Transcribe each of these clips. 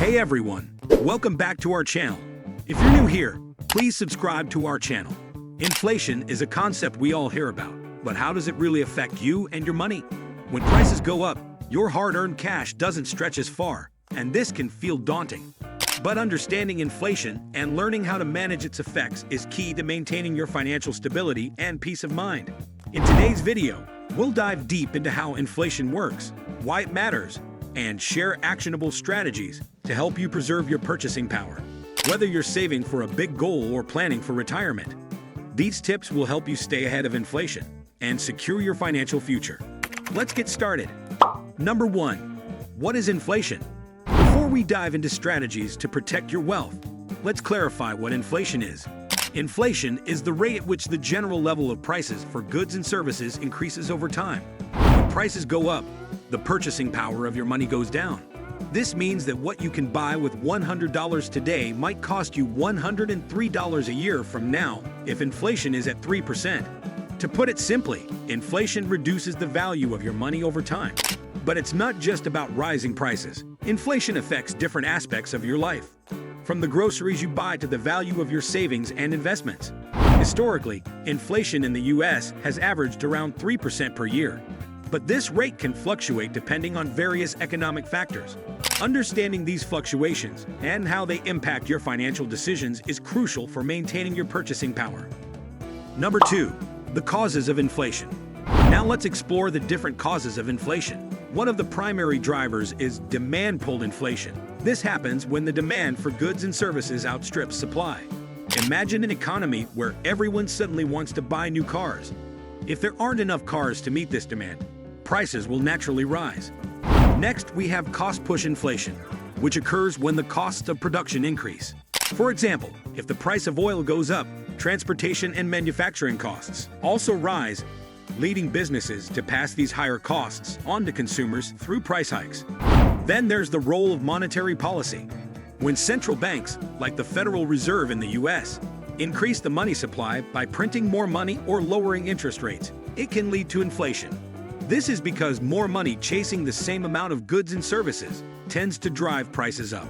Hey everyone, welcome back to our channel. If you're new here, please subscribe to our channel. Inflation is a concept we all hear about, but how does it really affect you and your money? When prices go up, your hard-earned cash doesn't stretch as far, and this can feel daunting. But understanding inflation and learning how to manage its effects is key to maintaining your financial stability and peace of mind. In today's video, we'll dive deep into how inflation works, why it matters, and share actionable strategies to help you preserve your purchasing power. Whether you're saving for a big goal or planning for retirement, these tips will help you stay ahead of inflation and secure your financial future. Let's get started. Number 1. What is inflation? Before we dive into strategies to protect your wealth, let's clarify what inflation is. Inflation is the rate at which the general level of prices for goods and services increases over time. When prices go up, the purchasing power of your money goes down. This means that what you can buy with $100 today might cost you $103 a year from now if inflation is at 3%. To put it simply, inflation reduces the value of your money over time. But it's not just about rising prices. Inflation affects different aspects of your life, from the groceries you buy to the value of your savings and investments. Historically, inflation in the U.S. has averaged around 3% per year. But this rate can fluctuate depending on various economic factors. Understanding these fluctuations and how they impact your financial decisions is crucial for maintaining your purchasing power. Number 2. The causes of inflation. Now let's explore the different causes of inflation. One of the primary drivers is demand-pull inflation. This happens when the demand for goods and services outstrips supply. Imagine an economy where everyone suddenly wants to buy new cars. If there aren't enough cars to meet this demand, prices will naturally rise. Next, we have cost-push inflation, which occurs when the costs of production increase. For example, if the price of oil goes up, transportation and manufacturing costs also rise, leading businesses to pass these higher costs on to consumers through price hikes. Then there's the role of monetary policy. When central banks, like the Federal Reserve in the U.S., increase the money supply by printing more money or lowering interest rates, it can lead to inflation. This is because more money chasing the same amount of goods and services tends to drive prices up.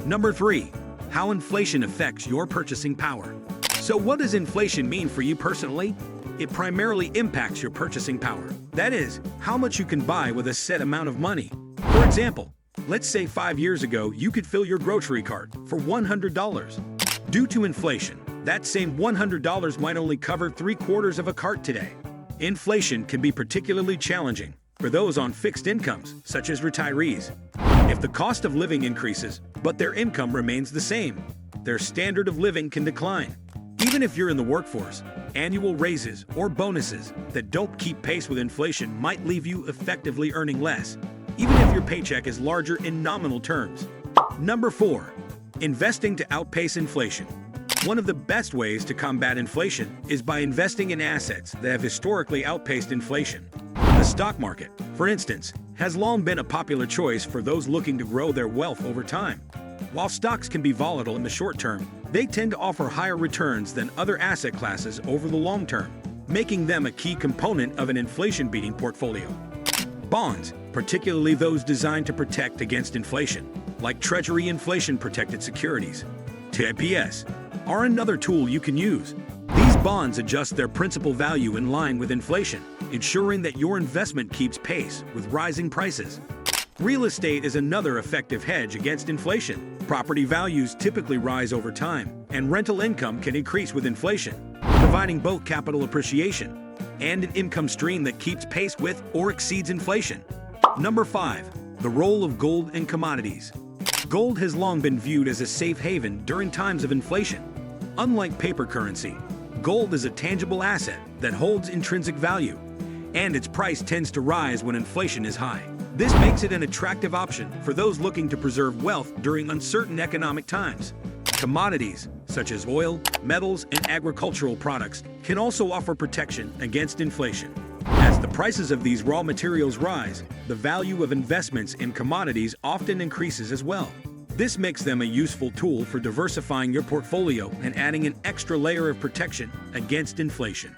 Number 3. How inflation affects your purchasing power. So what does inflation mean for you personally? It primarily impacts your purchasing power. That is, how much you can buy with a set amount of money. For example, let's say 5 years ago you could fill your grocery cart for $100. Due to inflation, that same $100 might only cover 3/4 of a cart today. Inflation can be particularly challenging for those on fixed incomes, such as retirees. If the cost of living increases, but their income remains the same, their standard of living can decline. Even if you're in the workforce, annual raises or bonuses that don't keep pace with inflation might leave you effectively earning less, even if your paycheck is larger in nominal terms. Number 4. Investing to outpace inflation. One of the best ways to combat inflation is by investing in assets that have historically outpaced inflation. The stock market, for instance, has long been a popular choice for those looking to grow their wealth over time. While stocks can be volatile in the short term, they tend to offer higher returns than other asset classes over the long term, making them a key component of an inflation-beating portfolio. Bonds, particularly those designed to protect against inflation, like Treasury inflation-protected securities, TIPS, are another tool you can use. These bonds adjust their principal value in line with inflation, ensuring that your investment keeps pace with rising prices. Real estate is another effective hedge against inflation. Property values typically rise over time, and rental income can increase with inflation, providing both capital appreciation and an income stream that keeps pace with or exceeds inflation. Number 5. The role of gold and commodities. Gold has long been viewed as a safe haven during times of inflation. Unlike paper currency, gold is a tangible asset that holds intrinsic value, and its price tends to rise when inflation is high. This makes it an attractive option for those looking to preserve wealth during uncertain economic times. Commodities, such as oil, metals, and agricultural products, can also offer protection against inflation. As the prices of these raw materials rise, the value of investments in commodities often increases as well. This makes them a useful tool for diversifying your portfolio and adding an extra layer of protection against inflation.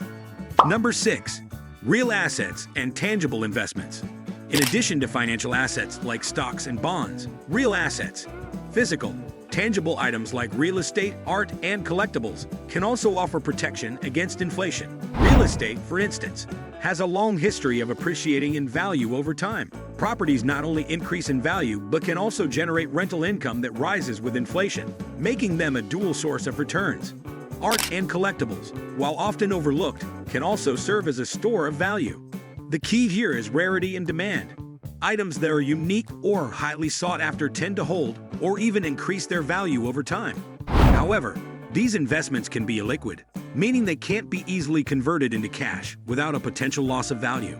Number 6. Real assets and tangible investments. In addition to financial assets like stocks and bonds, real assets, physical, tangible items like real estate, art, and collectibles can also offer protection against inflation. Real estate, for instance, has a long history of appreciating in value over time. Properties not only increase in value but can also generate rental income that rises with inflation, making them a dual source of returns. Art and collectibles, while often overlooked, can also serve as a store of value. The key here is rarity and demand. Items that are unique or highly sought after tend to hold or even increase their value over time. However, these investments can be illiquid, meaning they can't be easily converted into cash without a potential loss of value.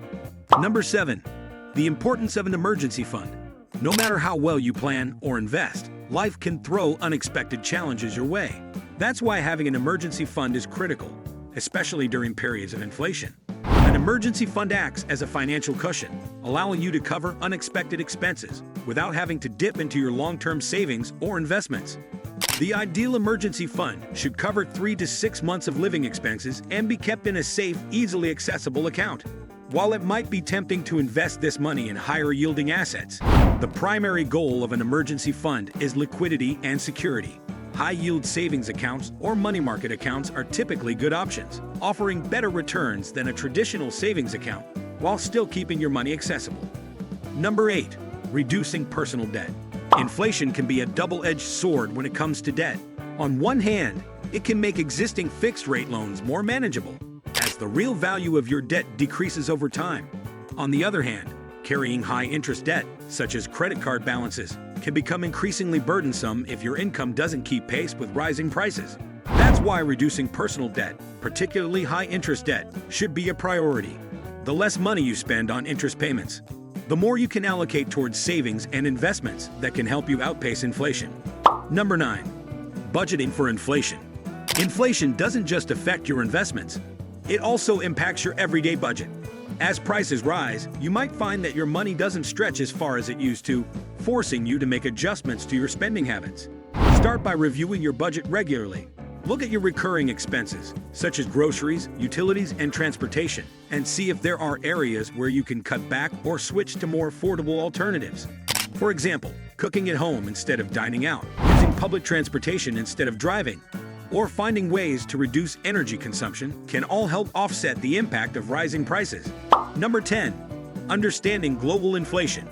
Number 7. The importance of an emergency fund. No matter how well you plan or invest, life can throw unexpected challenges your way. That's why having an emergency fund is critical, especially during periods of inflation. An emergency fund acts as a financial cushion, allowing you to cover unexpected expenses without having to dip into your long-term savings or investments. The ideal emergency fund should cover 3 to 6 months of living expenses and be kept in a safe, easily accessible account. While it might be tempting to invest this money in higher-yielding assets, the primary goal of an emergency fund is liquidity and security. High-yield savings accounts or money market accounts are typically good options, offering better returns than a traditional savings account, while still keeping your money accessible. Number 8. Reducing personal debt. Inflation can be a double-edged sword when it comes to debt. On one hand, it can make existing fixed-rate loans more manageable, as the real value of your debt decreases over time. On the other hand, carrying high-interest debt, such as credit card balances, can become increasingly burdensome if your income doesn't keep pace with rising prices. That's why reducing personal debt, particularly high-interest debt, should be a priority. The less money you spend on interest payments, the more you can allocate towards savings and investments that can help you outpace inflation. Number 9. Budgeting for inflation. Inflation doesn't just affect your investments, it also impacts your everyday budget. As prices rise, you might find that your money doesn't stretch as far as it used to, forcing you to make adjustments to your spending habits. Start by reviewing your budget regularly. Look at your recurring expenses, such as groceries, utilities, and transportation, and see if there are areas where you can cut back or switch to more affordable alternatives. For example, cooking at home instead of dining out, using public transportation instead of driving, or finding ways to reduce energy consumption can all help offset the impact of rising prices. Number 10. Understanding global inflation.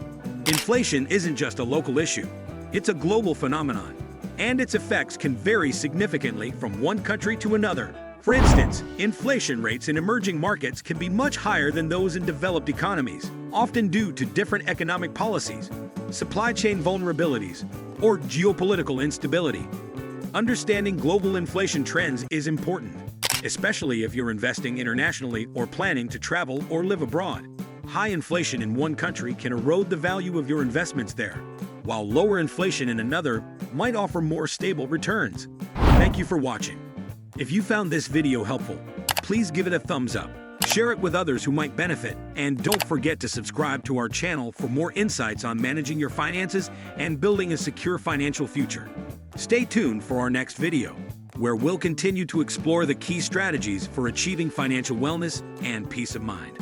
Inflation isn't just a local issue, it's a global phenomenon, and its effects can vary significantly from one country to another. For instance, inflation rates in emerging markets can be much higher than those in developed economies, often due to different economic policies, supply chain vulnerabilities, or geopolitical instability. Understanding global inflation trends is important, especially if you're investing internationally or planning to travel or live abroad. High inflation in one country can erode the value of your investments there, while lower inflation in another might offer more stable returns. Thank you for watching. If you found this video helpful, please give it a thumbs up, share it with others who might benefit, and don't forget to subscribe to our channel for more insights on managing your finances and building a secure financial future. Stay tuned for our next video, where we'll continue to explore the key strategies for achieving financial wellness and peace of mind.